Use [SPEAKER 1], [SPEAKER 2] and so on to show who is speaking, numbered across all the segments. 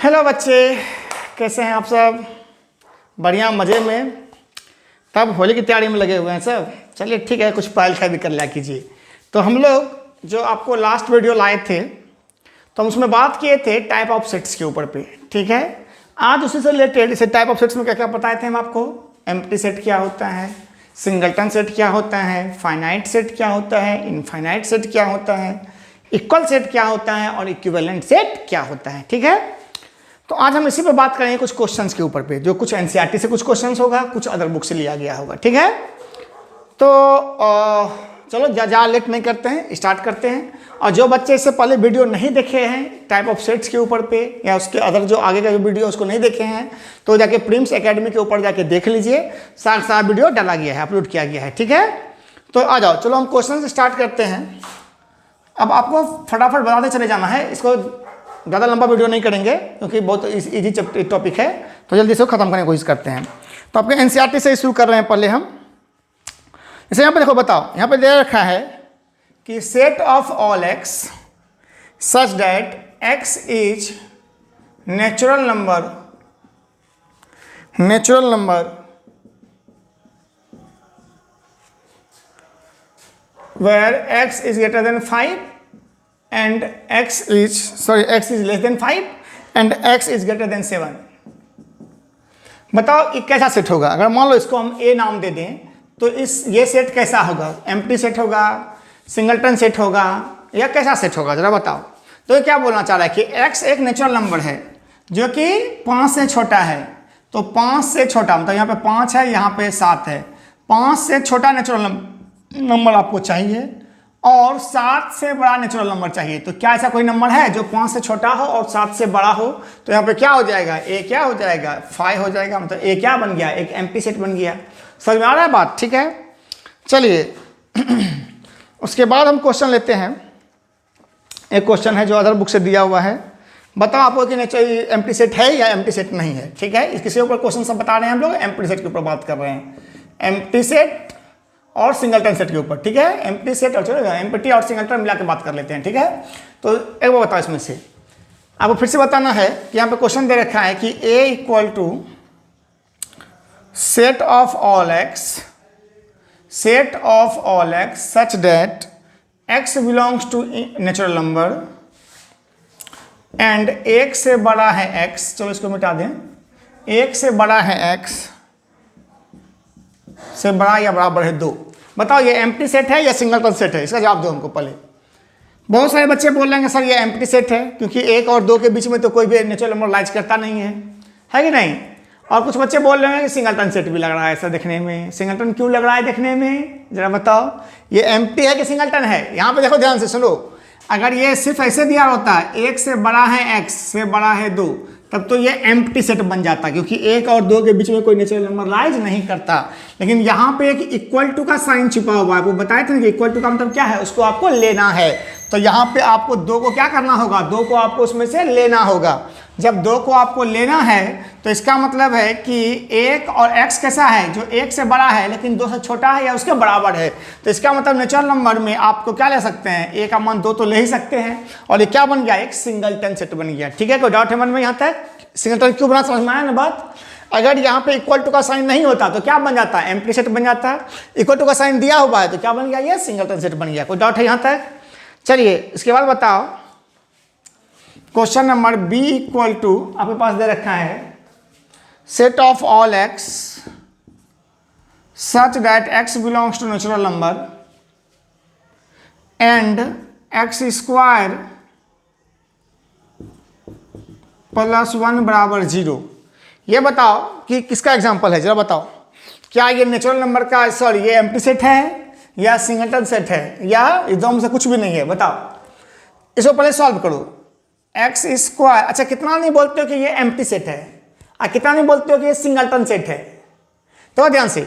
[SPEAKER 1] Hello बच्चे, कैसे हैं आप सब? बढ़िया, मज़े में। तब होली की तैयारी में लगे हुए हैं सब। चलिए ठीक है, कुछ पढ़ाई लिखाई भी कर लिया कीजिए। तो हम लोग जो आपको लास्ट वीडियो लाए थे तो हम उसमें बात किए थे टाइप ऑफ सेट्स के ऊपर पे, ठीक है। आज उसी से रिलेटेड इसे टाइप ऑफ सेट्स में क्या क्या बताए थे हम आपको। एम्प्टी सेट क्या होता है, सिंगलटन सेट क्या होता है, फाइनाइट सेट क्या होता है, इनफाइनाइट सेट क्या होता है, इक्वल सेट क्या होता है और इक्विवेलेंट सेट क्या होता है, ठीक है। तो आज हम इसी पे बात करेंगे कुछ क्वेश्चंस के ऊपर पे, जो कुछ एनसीईआरटी से कुछ क्वेश्चंस होगा, कुछ अदर बुक से लिया गया होगा, ठीक है। तो चलो ज़्यादा लेट नहीं करते हैं, स्टार्ट करते हैं। और जो बच्चे इससे पहले वीडियो नहीं देखे हैं टाइप ऑफ सेट्स के ऊपर पे, या उसके अदर जो आगे का जो वीडियो उसको नहीं देखे हैं, तो जाके प्रिम्स एकेडमी के ऊपर जाके देख लीजिए। सारा वीडियो डाला गया है, अपलोड किया गया है, ठीक है। तो आ जाओ, चलो हम क्वेश्चन स्टार्ट करते हैं। अब आपको फटाफट बताते चले जाना है, इसको ज़्यादा लंबा वीडियो नहीं करेंगे क्योंकि बहुत इजी टॉपिक है, तो जल्दी से ख़त्म करने की कोशिश करते हैं। तो आपके एनसीईआरटी से शुरू कर रहे हैं पहले हम। जैसे यहाँ पे देखो, बताओ, यहाँ पे दे रखा है कि set of all x such that x is natural number where x is greater than 5 and x is less than 5 and x is greater than 7। बताओ ये कैसा सेट होगा। अगर मान लो इसको हम a नाम दे दें तो ये सेट कैसा होगा? एम्प्टी सेट होगा, सिंगलटन सेट होगा, या कैसा सेट होगा जरा बताओ। तो ये क्या बोलना चाह रहा है कि x एक नेचुरल नंबर है जो कि 5 से छोटा है। तो 5 से छोटा मतलब यहाँ पे 5 है, यहाँ पे 7 है। 5 से छोटा नेचुरल नंबर आपको चाहिए और 7 से बड़ा नेचुरल नंबर चाहिए। तो क्या ऐसा कोई नंबर है जो 5 से छोटा हो और 7 से बड़ा हो? तो यहाँ पे क्या हो जाएगा? ए क्या हो जाएगा? 5 हो जाएगा। मतलब ए क्या बन गया? एक एम्प्टी सेट बन गया। समझ में आ रहा है बात? ठीक है, चलिए उसके बाद हम क्वेश्चन लेते हैं। एक क्वेश्चन है जो अदर बुक से दिया हुआ है। बताओ आपको कि एम्प्टी सेट है या एम्प्टी सेट नहीं है, ठीक है। किसी ऊपर क्वेश्चन सब बता रहे हैं हम लोग, एम्प्टी सेट के ऊपर बात कर रहे हैं, एम्प्टी सेट और सिंगलटन सेट के ऊपर, ठीक है। एम्प्टी सेट और चलो एम्प्टी और सिंगलटन मिला के बात कर लेते हैं, ठीक है। तो एक बार बताओ, इसमें से आपको फिर से बताना है कि यहाँ पे क्वेश्चन दे रखा है कि a equal to set of all x such that x belongs to natural number and 1 से बड़ा है x। चलो इसको मिटा दें। 1 से बड़ा है x से बड़ा या बराबर है 2। बताओ ये एम्प्टी सेट है या सिंगलटन सेट है? इसका जवाब दो हमको पहले। बहुत सारे बच्चे बोल रहे हैं सर ये एम्प्टी सेट है क्योंकि 1 और 2 के बीच में तो कोई भी नेचुरल नंबर लाइज करता नहीं है कि नहीं। और कुछ बच्चे बोल रहे हैं कि सिंगलटन सेट भी लग रहा है ऐसा देखने में। सिंगलटन क्यों लग रहा है देखने में, जरा बताओ। ये एम्प्टी है कि सिंगलटन है? यहाँ पे देखो, ध्यान से सुनो। अगर ये सिर्फ ऐसे दिया होता 1 से बड़ा है x से बड़ा है 2, तब तो ये एम्प्टी सेट बन जाता क्योंकि 1 और 2 के बीच में कोई नेचुरल नंबर लाइज नहीं करता। लेकिन यहाँ पे एक इक्वल टू का साइन छिपा हुआ है। आपको बताया था ना कि इक्वल टू का मतलब क्या है, उसको आपको लेना है। तो यहाँ पे आपको 2 को क्या करना होगा? 2 को आपको उसमें से लेना होगा। जब 2 को आपको लेना है तो इसका मतलब है कि 1 और x कैसा है, जो 1 से बड़ा है लेकिन 2 से छोटा है या उसके बराबर है। तो इसका मतलब नेचुरल नंबर में आपको क्या ले सकते हैं? a का मान 2 तो ले ही सकते हैं। और ये क्या बन गया? एक सिंगलटन सेट बन गया, ठीक है। कोई डाउट है मन में यहाँ तक? सिंगलटन क्यों बना, समझ में आया ना बात? अगर यहाँ पे इक्वल टू का साइन नहीं होता तो क्या बन जाता? एम्प्टी सेट बन जाता। इक्वल टू का साइन दिया हुआ है तो क्या बन गया? ये सिंगलटन सेट बन गया। कोई डाउट है यहाँ तक? चलिए इसके बाद बताओ, question number b equal to आपके पास दे रखा है set of all x such that x belongs to natural number and x square plus 1 बराबर 0। ये बताओ कि किसका एग्जाम्पल है, जरा बताओ। क्या ये नेचुरल नंबर का, सॉरी ये एम्प्टी सेट है या सिंगलटन सेट है या एकदम से कुछ भी नहीं है? बताओ। इसको पहले सॉल्व करो। एक्स स्क्वायर, अच्छा कितना नहीं बोलते हो कि ये एम्प्टी सेट है और कितना नहीं बोलते हो कि ये सिंगलटन सेट है? तो ध्यान से,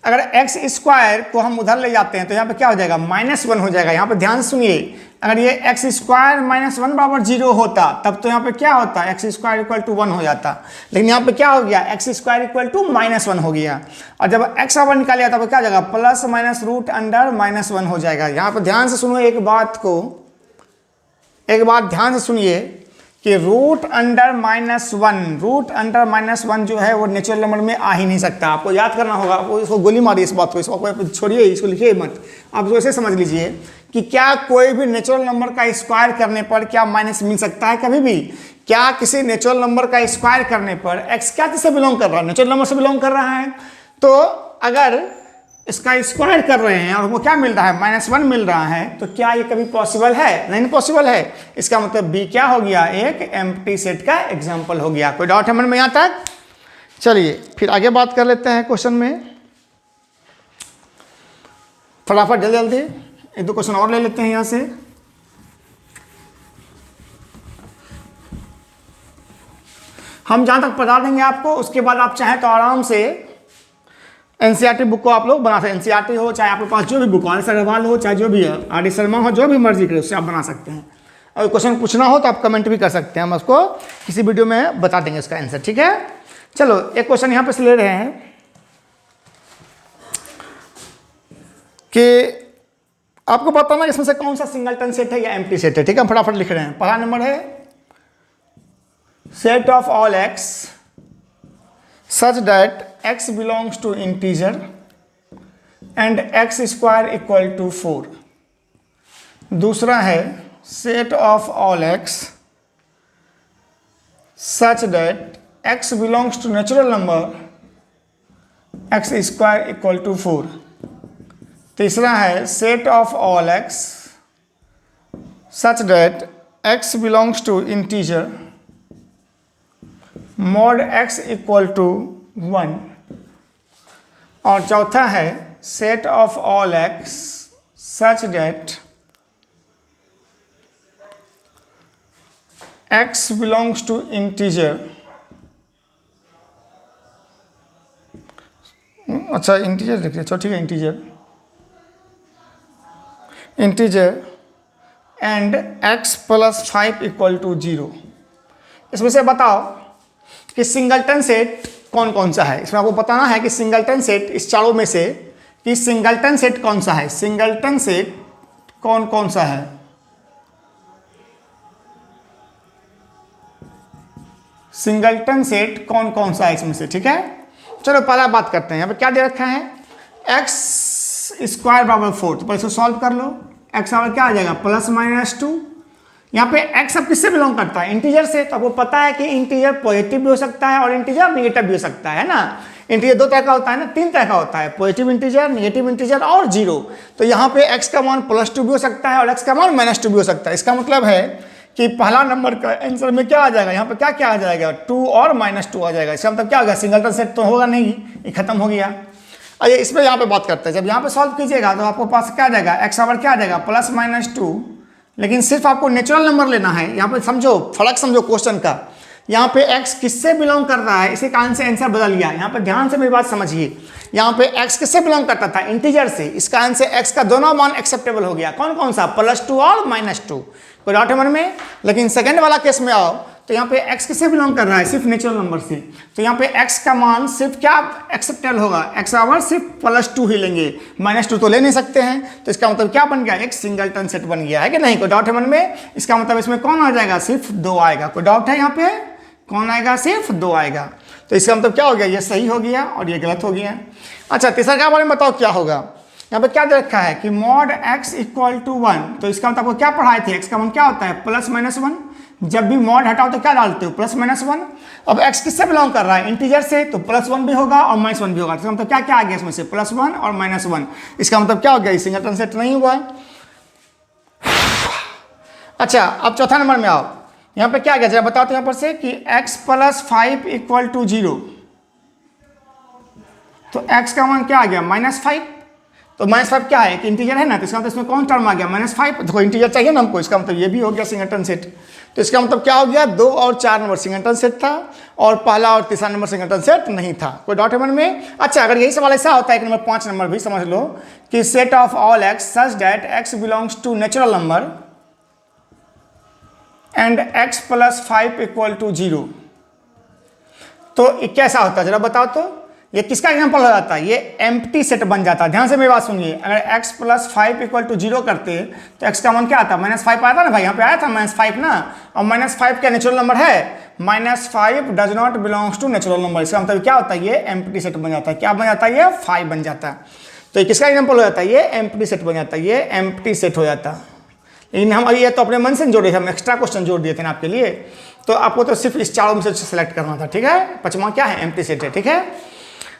[SPEAKER 1] अगर एक्स स्क्वायर को हम उधर ले जाते हैं तो यहाँ पे क्या हो जाएगा? -1 हो जाएगा। यहाँ पे ध्यान से सुनिए, अगर ये एक्स स्क्वायर -1 बराबर 0 होता तब तो यहाँ पे क्या होता? एक्स स्क्वायर इक्वल टू 1 हो जाता। लेकिन यहाँ पे क्या हो गया? एक्स स्क्वायर इक्वल टू -1 हो गया। और जब एक्स बराबर निकालिया तब क्या हो जाएगा? प्लस माइनस रूट अंडर -1 हो जाएगा। यहाँ पे ध्यान से सुनो एक बात ध्यान से सुनिए कि रूट अंडर -1 जो है वो नेचुरल नंबर में आ ही नहीं सकता। आपको याद करना होगा, आपको इसको गोली मारिए इस बात को, इसको छोड़िए, इसको लिखिए मत, आप इसको ऐसे समझ लीजिए कि क्या कोई भी नेचुरल नंबर का स्क्वायर करने पर क्या माइनस मिल सकता है कभी भी? क्या किसी नेचुरल नंबर का स्क्वायर करने पर x क्या किससे बिलोंग कर रहा है? नेचुरल नंबर से बिलोंग कर रहा है। तो अगर इसका स्क्वायर कर रहे हैं और वो क्या मिल रहा है, -1 मिल रहा है, तो क्या ये कभी पॉसिबल है? नहीं पॉसिबल है। इसका मतलब बी क्या हो गया, एक एम्प्टी सेट का एग्जाम्पल हो गया। कोई डाउट है मन में यहाँ तक? चलिए फिर आगे बात कर लेते हैं क्वेश्चन में, फटाफट जल्दी जल्दी एक दो क्वेश्चन और ले लेते हैं यहाँ से। हम जहाँ तक बता देंगे आपको, उसके बाद आप चाहें तो आराम से एनसीईआरटी बुक को आप लोग बना सकते हैं। एनसीईआरटी हो, चाहे आपके पास जो भी बुक हो, RS अग्रवाल हो, चाहे जो भी है, RD शर्मा हो, जो भी मर्जी करे उससे आप बना सकते हैं। और क्वेश्चन पूछना हो तो आप कमेंट भी कर सकते हैं, हम उसको किसी वीडियो में बता देंगे उसका आंसर, ठीक है। चलो एक क्वेश्चन यहाँ पे से ले रहे हैं कि आपको बताना इसमें से कौन सा सिंगलटन सेट है या एम्प्टी सेट है, ठीक है। हम फटाफट लिख रहे हैं। पहला नंबर है set of all x such that x belongs to integer and x square equal to 4। दूसरा है set of all x such that x belongs to natural number x square equal to 4। तीसरा है set of all x such that x belongs to integer mod x equal to 1। और चौथा है set of all x such that x belongs to integer. अच्छा integer लिख रहे, ठीक है, integer and x + 5 equal to 0। इसमें से बताओ कि सिंगलटन सेट कौन कौन सा है। इसमें आपको बताना है कि सिंगलटन सेट इस चारों में से कि सिंगलटन सेट कौन सा है, सिंगलटन सेट कौन कौन सा है। सिंगलटन सेट कौन कौन सा है इसमें से, ठीक है। चलो पहला बात करते हैं। यहाँ पे क्या दे रखा है, x² = 4। तो पहले इसको सॉल्व कर लो। x बराबर क्या आ जाएगा, +-2। यहाँ पे x अब किससे बिलोंग करता है, इंटीजर से। तो आपको पता है कि इंटीजर पॉजिटिव भी हो सकता है और इंटीजर निगेटिव भी हो सकता है ना। इंटीजर दो तरह का होता है ना, तीन तरह का होता है, पॉजिटिव इंटीजर, निगेटिव इंटीजर और 0। तो यहाँ पे x का मान +2 भी हो सकता है और x का मान -2 भी हो सकता है। इसका मतलब है कि पहला नंबर का आंसर में क्या आ जाएगा, यहाँ पे क्या क्या आ जाएगा, 2 और -2 आ जाएगा। इसका मतलब क्या होगा, सिंगलटन सेट तो होगा नहीं, ये खत्म हो गया। आइए इस पर यहाँ पे बात करते हैं। जब यहाँ पे सॉल्व कीजिएगा तो आपको पास क्या आ जाएगा, x बराबर क्या आ जाएगा, +-2। लेकिन सिर्फ आपको नेचुरल नंबर लेना है। यहाँ पे समझो, फर्क समझो क्वेश्चन का। यहाँ पे x किससे बिलोंग कर रहा है, इसी कारण से आंसर बदल गया। यहाँ पे ध्यान से मेरी बात समझिए। यहाँ पे x किससे बिलोंग करता था, इंटीजर से। इस कारण से x का दोनों मान एक्सेप्टेबल हो गया। कौन कौन सा, +2 और -2। कोई डाउट है मन में। लेकिन सेकंड वाला केस में आओ तो यहाँ पे x किससे बिलोंग कर रहा है, सिर्फ नेचुरल नंबर से। तो यहाँ पे x का मान सिर्फ क्या एक्सेप्टेबल होगा, x बराबर सिर्फ +2 ही लेंगे, -2 तो ले नहीं सकते हैं। तो इसका मतलब क्या बन गया, एक सिंगलटन सेट बन गया है कि नहीं। कोई डाउट है मन में। इसका मतलब इसमें कौन आ जाएगा, सिर्फ 2 आएगा। कोई डाउट है यहाँ पे, कौन आएगा, सिर्फ 2 आएगा। तो इसका मतलब क्या हो गया, ये सही हो गया और ये गलत हो गया। अच्छा तीसरा क्या बारे में बताओ क्या होगा। यहाँ पे क्या दे रखा है कि mod x इक्वल टू 1। तो इसका मतलब आपको क्या पढ़ाए थे, x का मान क्या होता है, +-1। जब भी मॉड हटाओ तो क्या डालते हो, +-1। अब x किससे बिलोंग कर रहा है, इंटीजर से। तो +1 भी होगा और -1 भी होगा। तो मतलब क्या क्या आ गया इसमें से, +1 और -1। इसका मतलब क्या हो गया, सिंगलटन सेट नहीं हुआ। अच्छा अब चौथा नंबर में आओ। यहाँ पे क्या आ गया जरा बताओ तो यहाँ पर से कि x + 5 इक्वल टू 0। तो x का मान क्या आ गया, -5। तो -5 क्या है, एक इंटीजर है ना। तो इसका मतलब इसमें कौन टर्म आ गया, -5। देखो इंटीजर चाहिए ना हमको, इसका मतलब ये भी हो गया सिंगलटन सेट। तो इसका मतलब क्या हो गया, 2 और 4 नंबर सिंगलटन सेट था और पहला और तीसरा नंबर सिंगलटन सेट नहीं था। कोई डाउट है मन में। अच्छा अगर यही सवाल ऐसा होता है कि नंबर 5 नंबर भी समझ लो कि set of all x such that x belongs to natural number and x + 5 equal to 0। तो कैसा होता है जरा बताओ तो। ये किसका एग्जाम्पल हो जाता है, ये एम्प्टी सेट बन जाता है। ध्यान से मेरी बात सुनिए, अगर x + 5 = 0 करते तो x का मान क्या आता, -5 आया था ना भाई, यहाँ पे आया था -5 ना। और -5 क्या नेचुरल नंबर है, -5 does not belongs to natural number. इसका मतलब क्या होता है, ये एम्प्टी सेट बन जाता है। क्या बन जाता है, ये 5 बन जाता है। तो ये किसका एग्जाम्पल हो जाता है, ये एम्प्टी सेट बन जाता है, ये एम्प्टी सेट हो जाता है। लेकिन हम ये तो अपने मन से जोड़े थे, हम एक्स्ट्रा क्वेश्चन जोड़ दिए थे ना आपके लिए। तो आपको तो सिर्फ इस चारों में से सेलेक्ट करना था, ठीक है। पांचवा क्या है, एम्प्टी सेट है, ठीक है।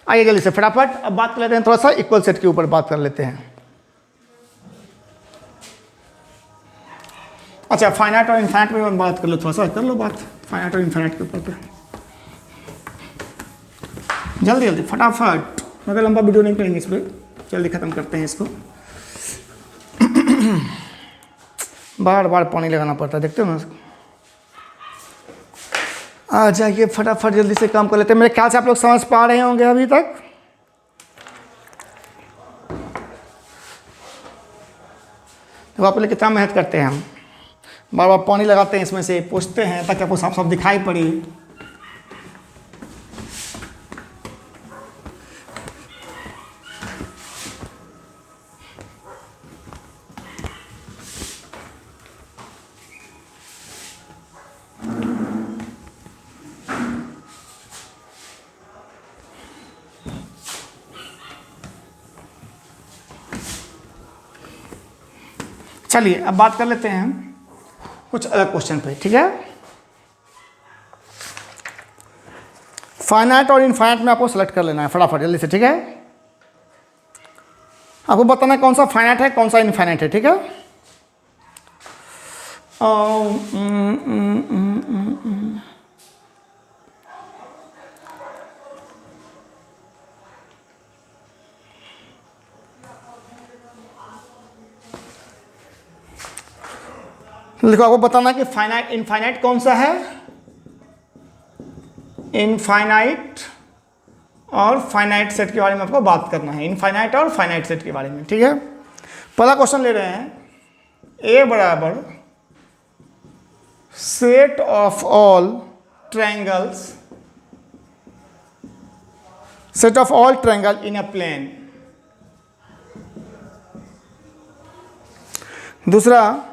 [SPEAKER 1] आइए जल्दी से फटाफट अब बात कर लेते हैं, थोड़ा सा इक्वल सेट के ऊपर बात कर लेते हैं। अच्छा, फाइनाइट और इनफाइनाइट में बात कर लो, थोड़ा सा कर लो बात फाइनाइट और इनफाइनाइट के ऊपर पे, जल्दी जल्दी फटाफट, मतलब लंबा वीडियो नहीं करेंगे इस पर, जल्दी खत्म करते हैं इसको। बार बार पानी लगाना पड़ता है, देखते हो ना। आ जाइए फटाफट जल्दी से काम कर लेते हैं। मेरे ख्याल से आप लोग समझ पा रहे होंगे अभी तक। तो आप लोग कितना मेहनत करते हैं, हम बार बार पानी लगाते हैं इसमें से, पूछते हैं ताकि आपको साफ साफ दिखाई पड़े। चलिए अब बात कर लेते हैं कुछ अलग क्वेश्चन पे, ठीक है। फाइनाइट और इनफाइनाइट में आपको सेलेक्ट कर लेना है फटाफट जल्दी से, ठीक है। आपको बताना है कौन सा फाइनाइट है कौन सा इनफाइनाइट है, ठीक है। देखो आपको बताना कि फाइनाइट इनफाइनाइट कौन सा है, इनफाइनाइट और फाइनाइट सेट के बारे में आपको बात करना है, इनफाइनाइट और फाइनाइट सेट के बारे में, ठीक है। पहला क्वेश्चन ले रहे हैं, ए बराबर set of all triangles, set of all triangle in a plane. दूसरा,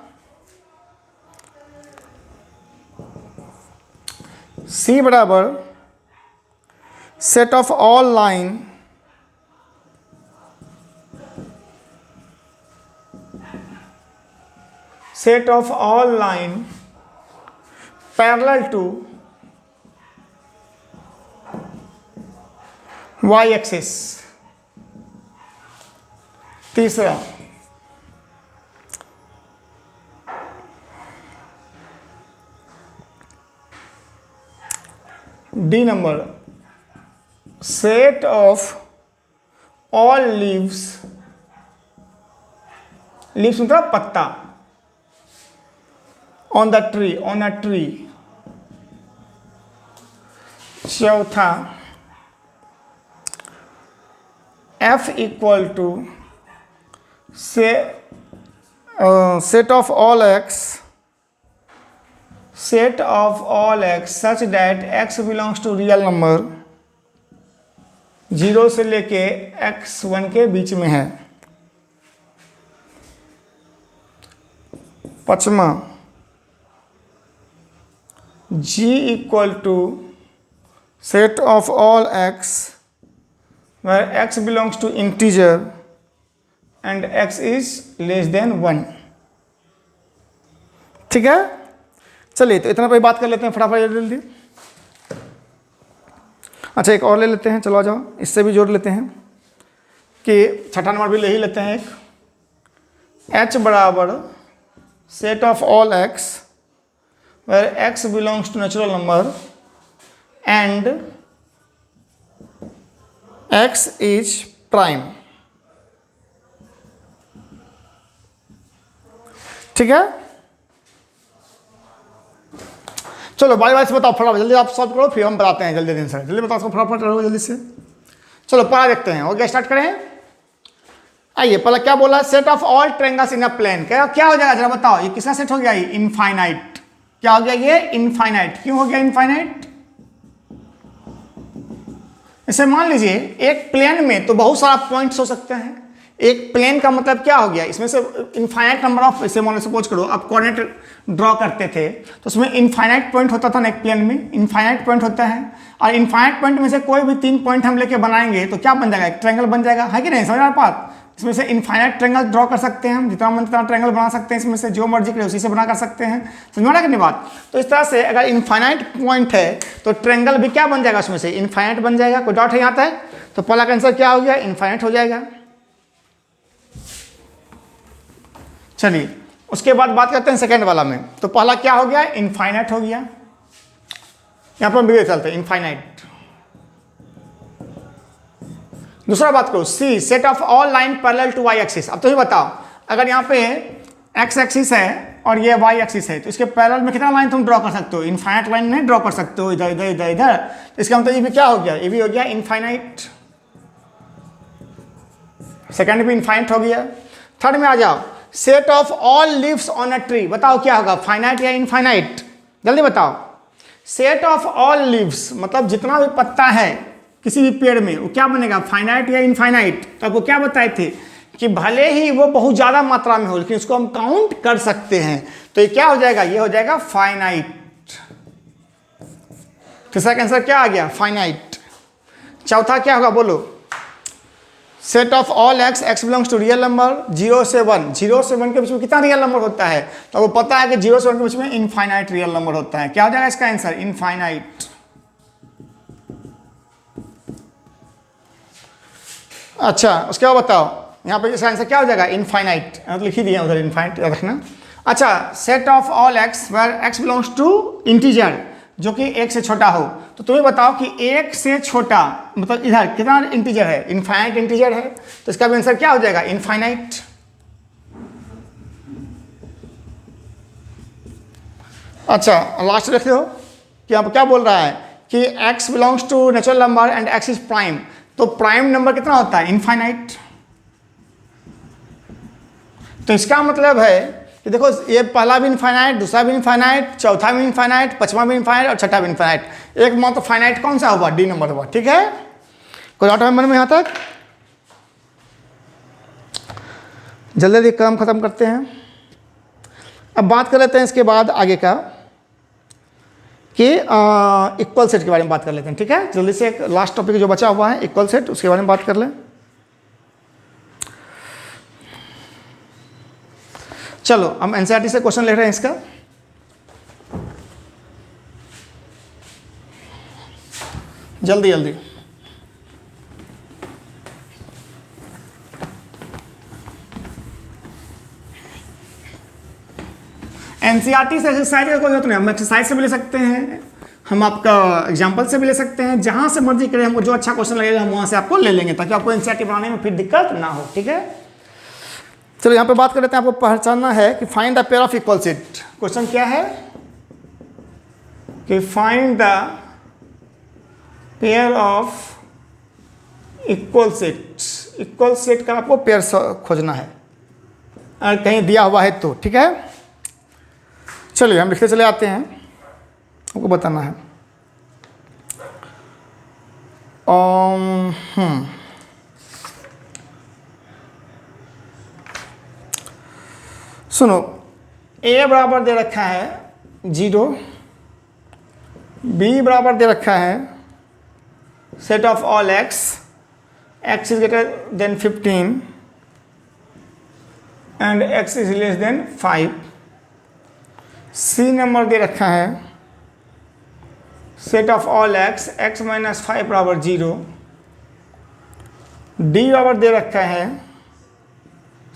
[SPEAKER 1] सी बराबर set of all line parallel to Y axis. तीसरा, D number, set of all leaves, leaves मतलब पत्ता, ऑन द ट्री। चौथा, F equal to set of all x such that x belongs to real number 0 से लेके x1 के बीच में है। पांचवा, G equal to set of all x where x belongs to integer and x is less than 1, ठीक है। चलिए तो इतना पे बात कर लेते हैं फटाफट जल्दी। अच्छा एक और ले लेते हैं, चलो आ जाओ, इससे भी जोड़ लेते हैं कि छठा नंबर भी ले ही लेते हैं एक, h बराबर set of all x where x belongs to natural number and x is prime, ठीक है। चलो बारी बारी से बताओ फटाफट, जल्दी आप सॉल्व करो फिर हम बताते हैं जल्दी से, जल्दी बताओ फटाफट रहो जल्दी से। चलो पढ़ा देखते हैं, ओके स्टार्ट करें। आइए पहले क्या बोला, set of all triangles in a plane. क्या हो जाएगा जरा बताओ, ये किसका सेट हो गया, ये इनफाइनाइट। क्या हो गया ये, इनफाइनाइट। क्यों हो गया इनफाइनाइट, जैसे मान लीजिए एक प्लेन में तो बहुत सारा पॉइंट्स हो सकते हैं। एक प्लेन का मतलब क्या हो गया, इसमें से इनफाइनाइट नंबर ऑफ, जैसे मान सपोज करो आप कोऑर्डिनेट ड्रॉ करते थे तो उसमें इनफाइनाइट पॉइंट होता था ना, एक प्लेन में इनफाइनाइट पॉइंट होता है, और इनफाइनाइट पॉइंट में से कोई भी 3 पॉइंट हम लेके बनाएंगे तो क्या बन जाएगा, एक ट्रायंगल बन जाएगा, है कि नहीं, समझ रहे बात। इसमें से इनफाइनाइट ट्रायंगल ड्रॉ कर सकते हैं हम, जितना मन उतना ट्रायंगल बना सकते हैं, इसमें से जो मर्जी करे उसी से बना कर सकते हैं, समझ में आ रहा है कि नहीं बात। तो इस तरह से अगर इनफाइनाइट पॉइंट है तो ट्रायंगल भी क्या बन जाएगा, उसमें से इनफाइनाइट बन जाएगा। कोई डाउट है यहाँ तक? तो पहला का आंसर क्या हो गया, इनफाइनाइट हो जाएगा। चलिए उसके बाद बात करते हैं सेकेंड वाला में। तो पहला क्या हो गया, इनफाइनाइट हो गया, यहां पर भी चलते हैं इनफाइनाइट। दूसरा बात करो, C set of all line parallel to Y axis. अब तो ही बताओ, अगर यहाँ पे एक्स एक्सिस है और ये वाई एक्सिस है तो इसके पैरेलल में कितना लाइन तुम ड्रॉ कर सकते हो, इनफाइनाइट लाइन नहीं ड्रॉ कर सकते हो, इधर इधर इधर इधर। तो इसका मतलब ये भी क्या हो गया, ये भी हो गया इनफाइनाइट, सेकेंड भी इनफाइनाइट हो गया। थर्ड में आ जाओ, set of all leaves on a tree, बताओ क्या होगा, फाइनाइट या इनफाइनाइट, जल्दी बताओ। सेट ऑफ ऑल लीव्स मतलब जितना भी पत्ता है किसी भी पेड़ में वो क्या बनेगा, फाइनाइट या इनफाइनाइट। तो आपको क्या बताए थे कि भले ही वो बहुत ज्यादा मात्रा में हो लेकिन उसको हम काउंट कर सकते हैं, तो ये क्या हो जाएगा, ये हो जाएगा फाइनाइट। तीसरा आंसर क्या आ गया, फाइनाइट। चौथा क्या होगा बोलो, set of all x, x belongs to real number 0 से 1, 0 से 1 के बीच में कितना रियल नंबर होता है, तो वो पता है कि 0 से 1 के बीच में इनफाइनाइट रियल नंबर होता है। क्या हो जाएगा इसका आंसर, इनफाइनाइट। अच्छा उसके बाद बताओ, यहाँ पे इसका आंसर क्या हो जाएगा, इनफाइनाइट, लिख ही दिया उधर इनफाइनाइट, याद रखना। अच्छा set of all x where x belongs to integer, जो कि 1 से छोटा हो, तो तुम्हें बताओ कि 1 से छोटा मतलब इधर कितना इंटीजर है, इनफाइनाइट इंटीजर है, तो इसका भी आंसर क्या हो जाएगा, इनफाइनाइट। अच्छा लास्ट देखते हो कि यहाँ पर क्या बोल रहा है कि x belongs to natural number and x is prime, तो प्राइम नंबर कितना होता है, इनफाइनाइट। तो इसका मतलब है कि देखो ये पहला भी इनफाइनाइट, दूसरा भी इनफाइनाइट, चौथा भी इनफाइनाइट, पांचवा भी इनफाइनाइट और छठा भी इनफाइनाइट। एक मात्र फाइनाइट कौन सा हुआ, डी नंबर हुआ, ठीक है। कोई डाउट है मन में यहाँ तक? जल्दी जल्दी काम खत्म करते हैं। अब बात कर लेते हैं इसके बाद आगे का कि इक्वल सेट के बारे में बात कर लेते हैं, ठीक है। जल्दी से एक लास्ट टॉपिक जो बचा हुआ है इक्वल सेट, उसके बारे में बात कर लें। चलो हम एनसीईआरटी से क्वेश्चन ले रहे हैं इसका। जल्दी जल्दी एनसीईआरटी से एक्सरसाइज का कोई जरूरत नहीं, हम एक्सरसाइज से भी ले सकते हैं, हम आपका एग्जाम्पल से भी ले सकते हैं, जहां से मर्जी करें, हमको जो अच्छा क्वेश्चन लगेगा हम वहां से आपको ले लेंगे, ताकि आपको एनसीईआरटी बनाने में फिर दिक्कत ना हो, ठीक है। चलो यहाँ पे बात कर लेते हैं, आपको पहचानना है कि find the pair of equal set. Question क्या है कि find the pair of equal set. Equal set का आपको पेयर खोजना है, अगर कहीं दिया हुआ है तो, ठीक है। चलिए हम लिखते चले आते हैं, आपको बताना है। सुनो, a बराबर दे रखा है 0, b बराबर दे रखा है set of all x, x is greater than 15 and x is less than 5। c number दे रखा है set of all x, x minus 5 बराबर 0। d बराबर दे रखा है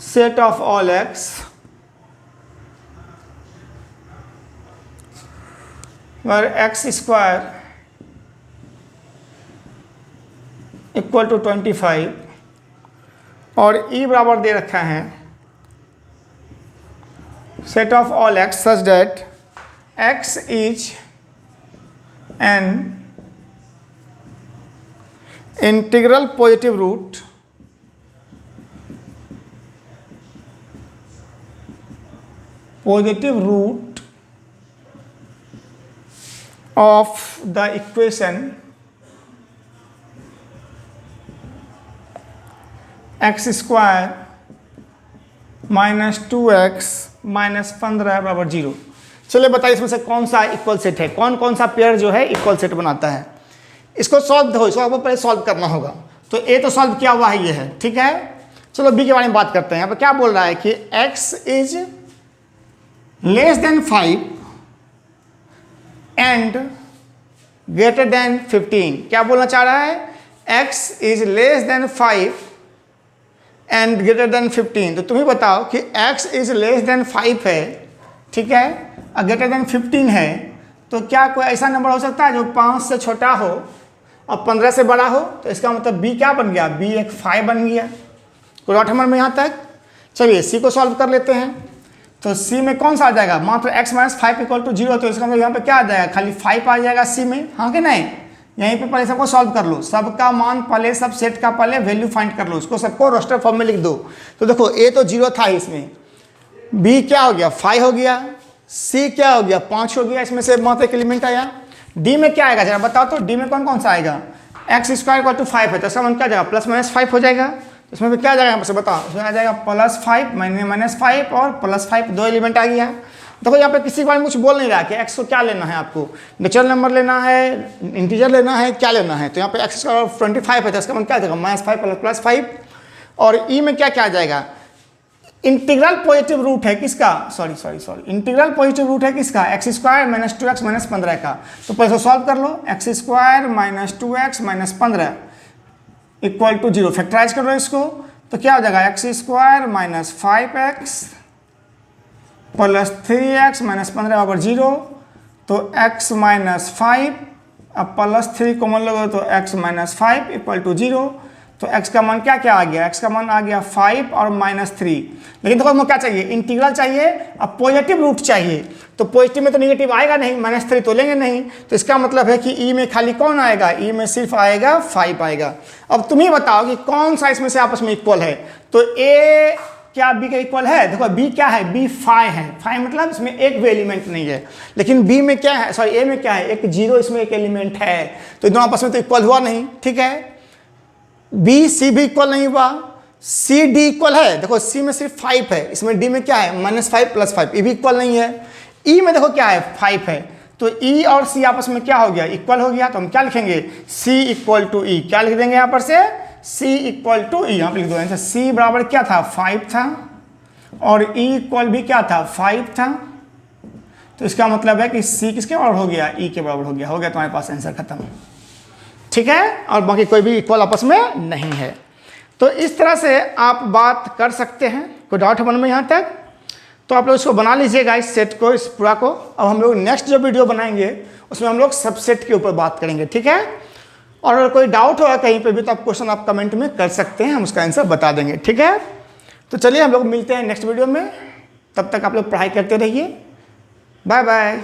[SPEAKER 1] set of all x where x square equal to 25, और e बराबर दे रखा है set of all x such that x is an integral positive root of the equation x square minus 2x minus 15 बराबर 0। चलिए बताइए इसमें से कौन सा इक्वल सेट है, कौन कौन सा पेयर जो है इक्वल सेट बनाता है। इसको सॉल्व हो, इसको आपको पहले सॉल्व करना होगा। तो ए तो सॉल्व किया हुआ है, ये है, ठीक है। चलो बी के बारे में बात करते हैं। यहाँ पर क्या बोल रहा है कि x is less than 5 and greater than 15। क्या बोलना चाह रहा है, x is less than 5 and greater than 15। तो तुम ही बताओ कि x इज लेस देन 5 है, ठीक है, और ग्रेटर देन 15 है, तो क्या कोई ऐसा नंबर हो सकता है जो 5 से छोटा हो और 15 से बड़ा हो? तो इसका मतलब b क्या बन गया, b एक 5 बन गया। कोई डाउट हमारे में यहाँ तक? चलिए c को सॉल्व कर लेते हैं। तो c में कौन सा आ जाएगा, मात्र x माइनस 5 इक्वल टू 0। तो इसका मतलब यहाँ पे क्या आ जाएगा, खाली 5 आ जाएगा c में, हाँ कि नहीं। यहीं पे पहले सबको सॉल्व कर लो, सबका मान पहले, सब सेट का पहले वैल्यू फाइंड कर लो, उसको सबको रोस्टर फॉर्म में लिख दो। तो देखो a तो 0 था इसमें, b क्या हो गया 5 हो गया, c क्या हो गया 5 हो गया, इसमें से मात्र एक एलिमेंट आया। d में क्या आएगा जरा बताओ तो, d में कौन कौन सा आएगा, एक्स स्क्वायर इक्वल टू 5 है, तो इसका मान क्या जाएगा प्लस माइनस 5 हो जाएगा। तो इसमें भी क्या जाएगा यहाँ से बताओ, इसमें आ जाएगा प्लस 5 माइनस 5 और प्लस 5, दो एलिमेंट आ गया। देखो यहाँ पे किसी के बारे में कुछ बोल नहीं रहा कि एक्स को क्या लेना है, आपको नेचुरल नंबर लेना है, इंटीजर लेना है, क्या लेना है। तो यहाँ पे एक्स स्क्वायर 25 है, तो इसका मान क्या जाएगा माइनस 5 प्लस 5। और ई में क्या क्या आ जाएगा, इंटीग्रल पॉजिटिव रूट है किसका, सॉरी इंटीग्रल पॉजिटिव रूट है किसका, x square minus 2x minus 15 का। तो पहले सॉल्व कर लो, X square minus 2x minus 15 equal to 0। Factorize कर लो इसको, तो क्या हो जाएगा X square minus 5x plus 3x minus 15 बराबर 0। तो x माइनस 5 अब प्लस 3 कॉमन लोगे तो x माइनस 5 इक्वल टू 0। तो x का मान क्या क्या आ गया, x का मान आ गया 5 और माइनस 3। लेकिन देखो हमें क्या चाहिए, इंटीग्रल चाहिए, अब पॉजिटिव रूट चाहिए। तो पॉजिटिव में तो निगेटिव आएगा नहीं, माइनस 3 तो लेंगे नहीं। तो इसका मतलब है कि e में खाली कौन आएगा, e में सिर्फ आएगा 5 आएगा। अब तुम ही बताओ कि कौन सा इसमें से आपस में इक्वल है। तो a क्या b के इक्वल है, देखो b क्या है, b 5 है, 5 मतलब इसमें एक भी एलिमेंट नहीं है। लेकिन b में क्या है, सॉरी a में क्या है, एक 0 इसमें एक एलिमेंट है, तो दोनों आपस में तो इक्वल हुआ नहीं, ठीक है। b c भी इक्वल नहीं हुआ, c d इक्वल है, देखो c में सिर्फ 5 है, इसमें d में क्या है माइनस 5 प्लस 5, ये भी इक्वल नहीं है। e में देखो क्या है 5 है, तो e और c आपस में क्या हो गया, इक्वल हो गया। तो हम क्या लिखेंगे, c इक्वल टू e, क्या लिख देंगे यहाँ पर से, c इक्वल टू ई, यहाँ पर लिख दो आंसर। c बराबर क्या था 5 था और e इक्वल भी क्या था 5 था। तो इसका मतलब है कि c किसके बराबर हो गया, e के बराबर हो गया तुम्हारे पास आंसर खत्म, ठीक है। और बाकी कोई भी इक्वल आपस में नहीं है। तो इस तरह से आप बात कर सकते हैं। कोई डाउट है मन में यहाँ तक? तो आप लोग इसको बना लीजिएगा, इस सेट को, इस पूरा को। अब हम लोग नेक्स्ट जो वीडियो बनाएंगे उसमें हम लोग सबसेट के ऊपर बात करेंगे, ठीक है। और अगर कोई डाउट होगा कहीं पे भी तो आप क्वेश्चन आप कमेंट में कर सकते हैं, हम उसका आंसर बता देंगे, ठीक है। तो चलिए हम लोग मिलते हैं नेक्स्ट वीडियो में, तब तक आप लोग पढ़ाई करते रहिए। Bye bye.